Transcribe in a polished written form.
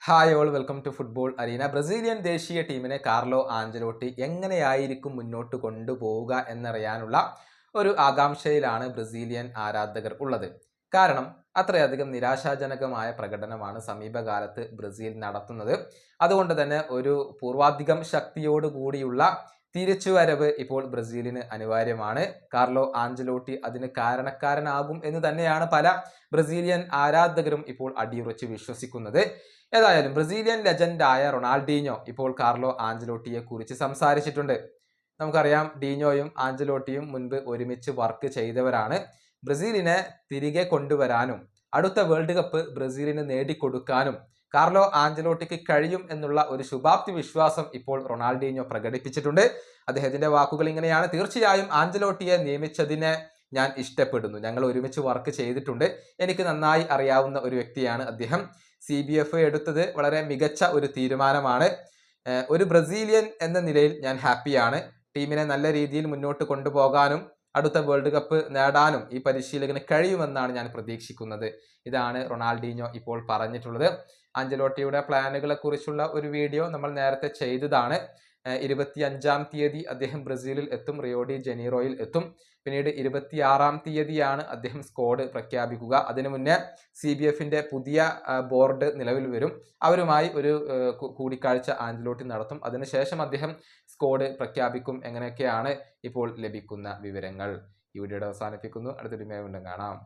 Hi all welcome to football arena. Brazilian ദേശീയ ടീമിനെ Carlo Ancelotti എങ്ങനെയായിരിക്കും മുന്നോട്ട് കൊണ്ടുപോവുക എന്നറിയാനുള്ള ഒരു ആകാംക്ഷയിലാണ് ബ്രസീലിയൻ ആരാധകർ ഉള്ളത്. കാരണം അത്രയധികം നിരാശാജനകമായ പ്രകടനമാണ് സമീപകാലത്ത് ബ്രസീൽ നടത്തുന്നത്. അതുകൊണ്ട് തന്നെ ഒരു പൂർവാധികം ശക്തിയോട് കൂടിയുള്ള തിരിച്ചുവരവ് ഇപ്പോൾ ബ്രസീലിന് അനിവാര്യമാണ്. കാർലോ ആഞ്ചലോട്ടി അതിന് കാരണക്കാരനാകും എന്ന് തന്നെയാണ് പല ബ്രസീലിയൻ ആരാധകരും ഇപ്പോൾ അടിയുറച്ച് വിശ്വസിക്കുന്നത്. ഏതായാലും ബ്രസീലിയൻ ലെജൻഡായ റൊണാൾഡീഞ്ഞോ ഇപ്പോൾ കാർലോ ആഞ്ചലോട്ടിയെ കുറിച്ച് സംസാരിച്ചിട്ടുണ്ട്. നമുക്കറിയാം, ഡീഞ്ഞോയും ആഞ്ചലോട്ടിയും മുൻപ് ഒരുമിച്ച് വർക്ക് ചെയ്തവരാണ്. ബ്രസീലിനെ തിരികെ കൊണ്ടുവരാനും അടുത്ത വേൾഡ് കപ്പ് ബ്രസീലിന് നേടിക്കൊടുക്കാനും കാർലോ ആഞ്ചലോട്ടിക്ക് കഴിയും എന്നുള്ള ഒരു ശുഭാപ്തി വിശ്വാസം ഇപ്പോൾ റൊണാൾഡീഞ്ഞോ പ്രകടിപ്പിച്ചിട്ടുണ്ട്. അദ്ദേഹത്തിന്റെ വാക്കുകൾ ഇങ്ങനെയാണ്: തീർച്ചയായും ആഞ്ചലോട്ടിയെ നിയമിച്ചതിനെ ഞാൻ ഇഷ്ടപ്പെടുന്നു. ഞങ്ങൾ ഒരുമിച്ച് വർക്ക് ചെയ്തിട്ടുണ്ട്. എനിക്ക് നന്നായി അറിയാവുന്ന ഒരു വ്യക്തിയാണ് അദ്ദേഹം. CBF എടുത്തത് വളരെ മികച്ച ഒരു തീരുമാനമാണ്. ഒരു ബ്രസീലിയൻ എന്ന നിലയിൽ ഞാൻ ഹാപ്പിയാണ്. ടീമിനെ നല്ല രീതിയിൽ മുന്നോട്ട് കൊണ്ടുപോകാനും അടുത്ത വേൾഡ് കപ്പ് നേടാനും ഈ പരിശീലകന് കഴിയുമെന്നാണ് ഞാൻ പ്രതീക്ഷിക്കുന്നത്. ഇതാണ് റൊണാൾഡീഞ്ഞോ ഇപ്പോൾ പറഞ്ഞിട്ടുള്ളത്. ആഞ്ചലോട്ടിയുടെ പ്ലാനുകളെ കുറിച്ചുള്ള ഒരു വീഡിയോ നമ്മൾ നേരത്തെ ചെയ്തതാണ്. 25-ാം തീയതി അദ്ദേഹം ബ്രസീലിൽ എത്തും, റിയോ ഡി ജനീറോയിൽ എത്തും. പിന്നീട് 26-ാം തീയതിയാണ് അദ്ദേഹം സ്ക്വാഡ് പ്രഖ്യാപിക്കുക. അതിനു മുന്നേ CBFന്റെ പുതിയ ബോർഡ് നിലവിൽ വരും. അവരുമായി ഒരു കൂടിക്കാഴ്ച ആഞ്ചലോട്ടി നടത്തും. അതിനുശേഷം അദ്ദേഹം സ്ക്വാഡ് പ്രഖ്യാപിക്കും. എങ്ങനെയൊക്കെയാണ് ഇപ്പോൾ ലഭിക്കുന്ന വിവരങ്ങൾ. ഈ വീഡിയോയുടെ അവസാനിപ്പിക്കുന്നു. അടുത്തൊരു വീണ്ടും കാണാം.